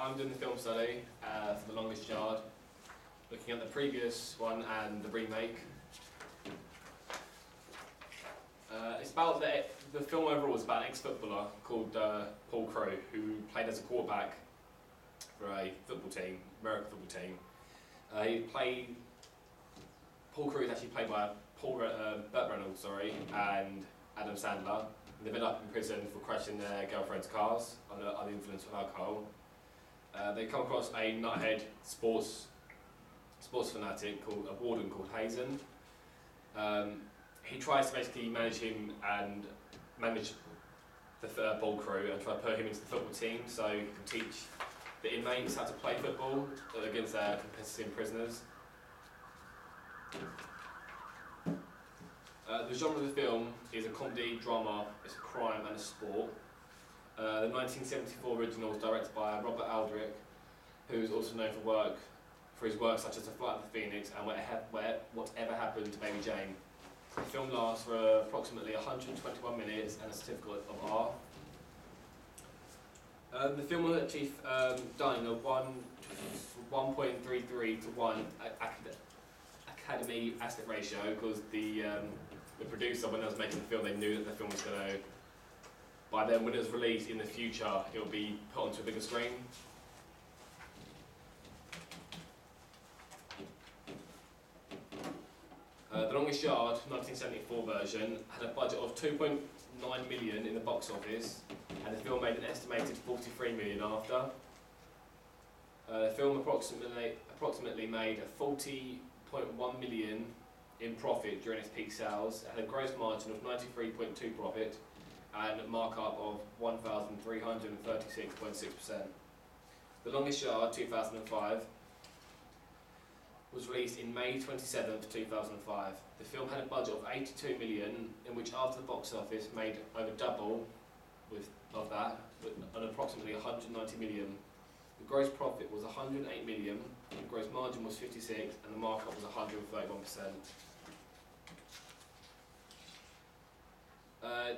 I'm doing the film study for The Longest Yard, looking at the previous one and the remake. It's about the film overall is about an ex-footballer called Paul Crewe, who played as a quarterback for a football team, American football team. Paul Crewe is actually played by Burt Reynolds, and Adam Sandler. They've been up in prison for crashing their girlfriend's cars under the influence of alcohol. They come across a nuthead sports fanatic called a warden called Hazen. He tries to basically manage him and manage the Paul Crewe and try to put him into the football team so he can teach the inmates how to play football against their competitive prisoners. The genre of the film is a comedy, drama, it's a crime and a sport. The 1974 original is directed by Robert Aldrich, who is also known for his work such as The Flight of the Phoenix and Whatever Happened to Baby Jane. The film lasts for approximately 121 minutes and a certificate of R. The film was actually done in a 1.33 to 1 Academy aspect ratio because the producer, when they was making the film, they knew that the film was going to, by then when it was released in the future, it will be put onto a bigger screen. The Longest Yard, 1974 version, had a budget of 2.9 million in the box office, and the film made an estimated 43 million after. The film approximately made 40.1 million in profit during its peak sales, and a gross margin of 93.2% profit, and a markup of 1,336.6%. The Longest Yard, 2005, was released in May 27th, 2005. The film had a budget of 82 million, in which after the box office made over double of that, on approximately 190 million. The gross profit was 108 million, the gross margin was 56, and the markup was 131%.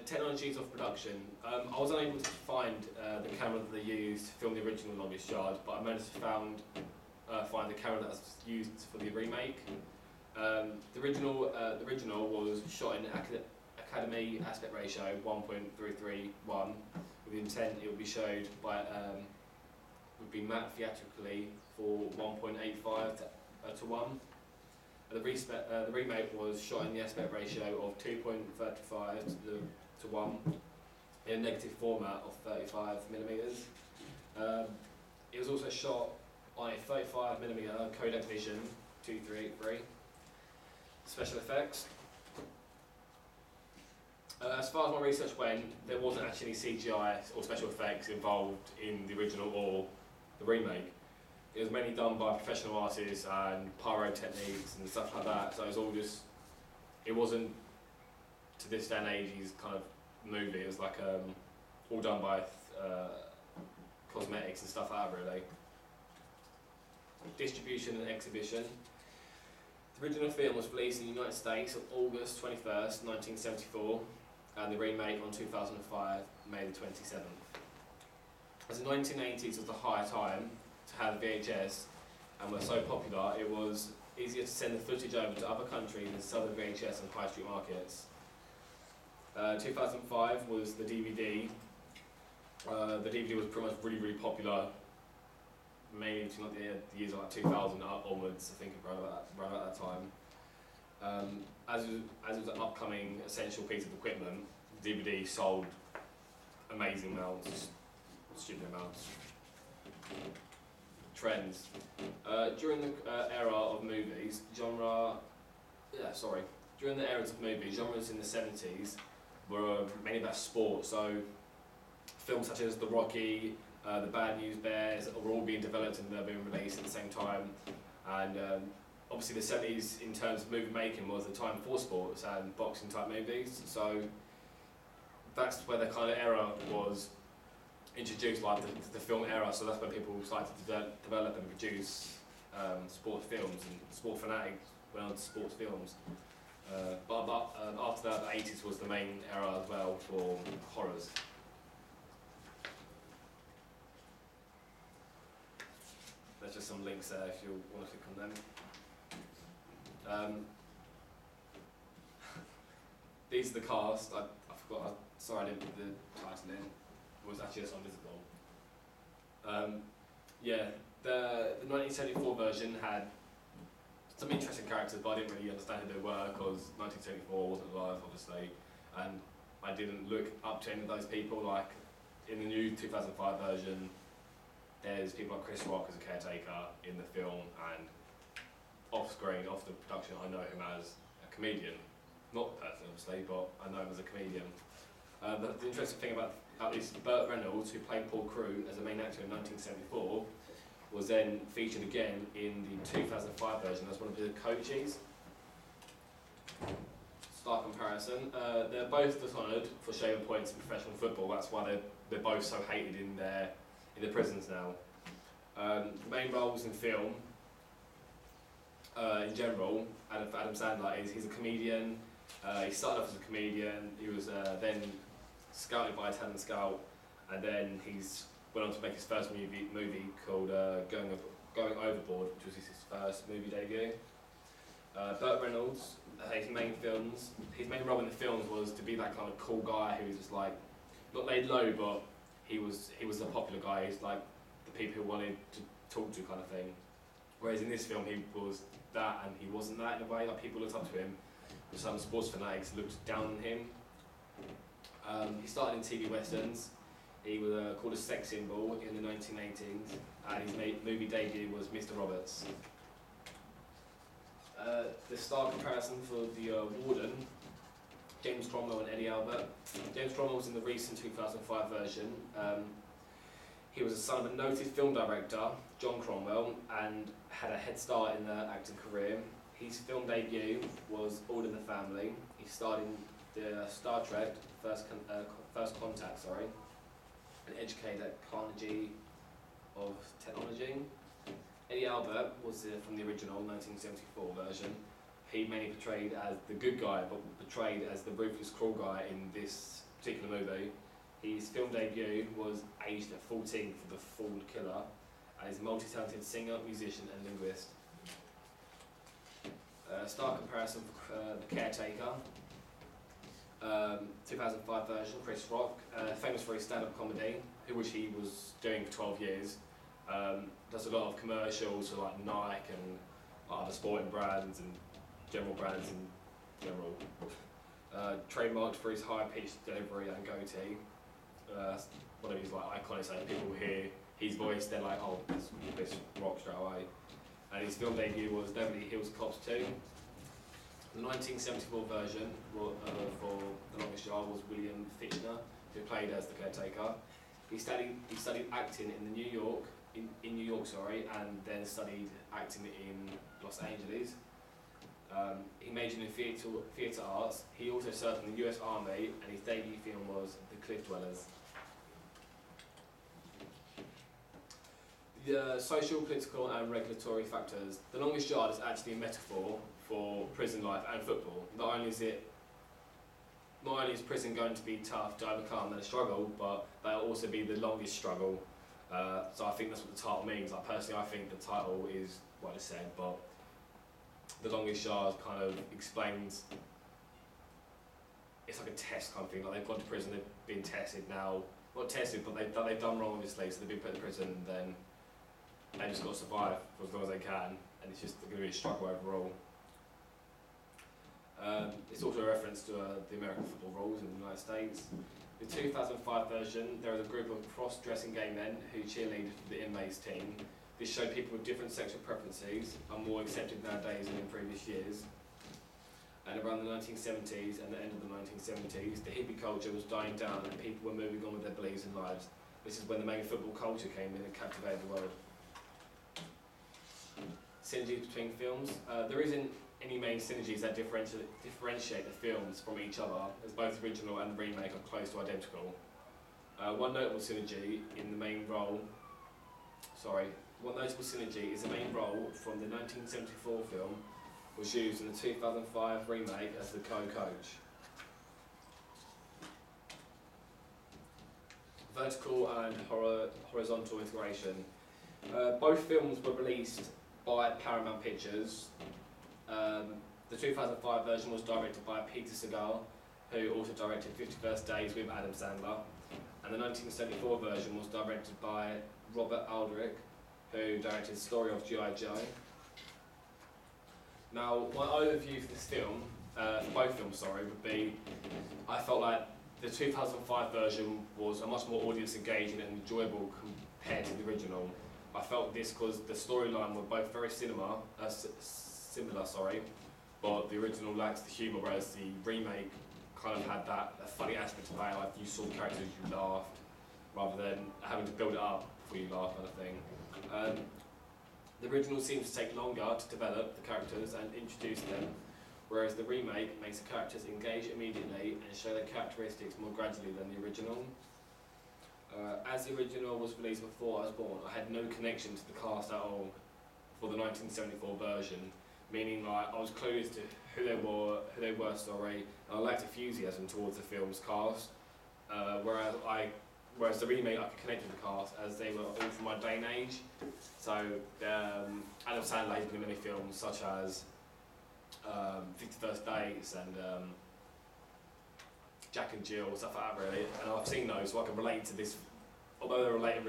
Technologies of production. I was unable to find the camera that they used to film the original Longest Yard, but I managed to find the camera that was used for the remake. The original was shot in Academy aspect ratio 1.331, with the intent it would be showed would be matte theatrically for 1.85 to 1. The remake was shot in the aspect ratio of 2.35 to 1 in a negative format of 35mm. It was also shot on a 35mm Kodak Vision 2383. Special effects. As far as my research went, there wasn't actually CGI or special effects involved in the original or the remake. It was mainly done by professional artists and pyro techniques and stuff like that, so it was all just, it wasn't to this day and age's kind of movie, it was like all done by cosmetics and stuff like that really. Distribution and exhibition. The original film was released in the United States on August 21st, 1974, and the remake on 2005, May the 27th. As the 1980s was the higher time to have VHS and were so popular, it was easier to send the footage over to other countries and sell the VHS on high street markets. 2005 was the DVD. The DVD was pretty much really popular, mainly between the years of like 2000 onwards, I think around about that time. As it was an upcoming essential piece of equipment, DVD sold amazing amounts, stupid amounts. Trends. During the era of movies, genres in the 70s were mainly about sport, so films such as The Rocky, The Bad News Bears were all being developed and they were being released at the same time. And obviously the 70s in terms of movie making was the time for sports and boxing type movies, so that's where the kind of era was introduced, like the film era, so that's when people started to develop and produce sport films, and sport fanatics went on to sports films. But after that, the 80s was the main era as well for horrors. some links there if you want to click on them. These are the cast. I forgot. Sorry, I didn't put the title in. It was actually just invisible. Yeah, the 1974 version had some interesting characters, but I didn't really understand who they were because 1974 wasn't live, obviously, and I didn't look up to any of those people. Like in the new 2005 version, there's people like Chris Rock as a caretaker in the film, and off screen, off the production, I know him as a comedian. Not personally, obviously, but I know him as a comedian. But the interesting thing about this, Burt Reynolds, who played Paul Crewe as the main actor in 1974, was then featured again in the 2005 version as one of the coaches. Stark comparison. They're both dishonoured for shaving points in professional football. That's why they're both so hated in the prisons now. The main roles in film, in general, Adam Sandler he's a comedian. He started off as a comedian. He was then scouted by a talent scout, and then he's went on to make his first movie called Going Overboard, which was his first movie debut. Burt Reynolds, his main role in the films was to be that kind of cool guy who was just like not laid low, but he was a popular guy. He's like the people who wanted to talk to kind of thing. Whereas in this film he was that, and he wasn't that in a way. Like people looked up to him. Some sports fanatics looked down on him. He started in TV westerns. He was called a sex symbol in the 1980s, and his movie debut was Mr. Roberts. The star comparison for the Warden, James Cromwell and Eddie Albert. James Cromwell was in the recent 2005 version. He was the son of a noted film director, John Cromwell, and had a head start in the acting career. His film debut was All in the Family. He starred in the Star Trek First Contact, an educator at Carnegie of Technology. Eddie Albert was from the original 1974 version. He mainly portrayed as the good guy, but portrayed as the ruthless, cruel guy in this particular movie. His film debut was aged at 14 for The Fool Killer, and he's a multi-talented singer, musician, and linguist. Star comparison for The Caretaker. 2005 version, Chris Rock, famous for his stand-up comedy, which he was doing for 12 years. Does a lot of commercials for like Nike and other sporting brands and general brands in general. Trademarked for his high-pitched delivery and goatee. One of his like iconic, like people hear his voice, they're like, oh, this Rock straight away. And his film debut was Beverly Hills Cops 2. The 1974 version for The Longest Yard was William Fichtner, who played as the caretaker. He studied acting in New York, and then studied acting in Los Angeles. He majored in theatre arts. He also served in the US Army, and his debut film was The Cliff Dwellers. The social, political and regulatory factors. The Longest Yard is actually a metaphor for prison life and football. Not only is prison going to be tough to overcome and a struggle, but that'll also be the longest struggle. So I think that's what the title means. Like personally, I think the title is what I said, but The Longest Yard kind of explains. It's like a test kind of thing. Like they've gone to prison, they've been tested now. Not tested, but they've done wrong obviously. So they've been put in prison, and then they just got to survive for as long as they can, and it's just going to be a struggle overall. It's also a reference to the American football rules in the United States. The 2005 version, there is a group of cross-dressing gay men who cheerlead for the inmates team. This showed people with different sexual preferences are more accepted nowadays than in previous years. And around the 1970s and the end of the 1970s, the hippie culture was dying down and people were moving on with their beliefs and lives. This is when the main football culture came in and captivated the world. Synergies between films. There isn't any main synergies that differentiate the films from each other, as both the original and the remake are close to identical. One notable synergy is the main role from the 1974 film was used in the 2005 remake as the co-coach. Vertical and horizontal integration. Both films were released by Paramount Pictures. The 2005 version was directed by Peter Segal, who also directed 50 First Days with Adam Sandler. And the 1974 version was directed by Robert Aldrich, who directed the story of G.I. Joe. Now, my overview for this film, for both films, would be, I felt like the 2005 version was a much more audience engaging and enjoyable compared to the original. I felt this because the storyline were both very similar, but the original lacks the humour, whereas the remake kind of had that funny aspect of it, like you saw characters, you laughed, rather than having to build it up before you laugh, kind of thing. The original seems to take longer to develop the characters and introduce them, whereas the remake makes the characters engage immediately and show their characteristics more gradually than the original. As the original was released before I was born, I had no connection to the cast at all for the 1974 version, meaning like I was clueless to who they were, and I lacked enthusiasm towards the film's cast. Whereas the remake, I could connect with the cast as they were all from my day and age. So Adam Sandler has been in many films such as 50 First Dates and Jack and Jill, stuff like that really. And I've seen those, so I can relate to this, although they were later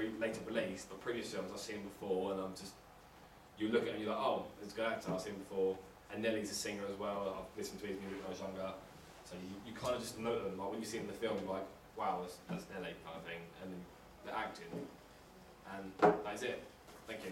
released, but previous films I've seen before, and you look at it and you're like, oh, there's a good actor I've seen before. And Nelly's a singer as well, I've listened to his music when I was younger. So you kind of just know them, like when you see them in the film, you're like, wow, that's Nelly kind of thing, and the acting. And that is it. Thank you.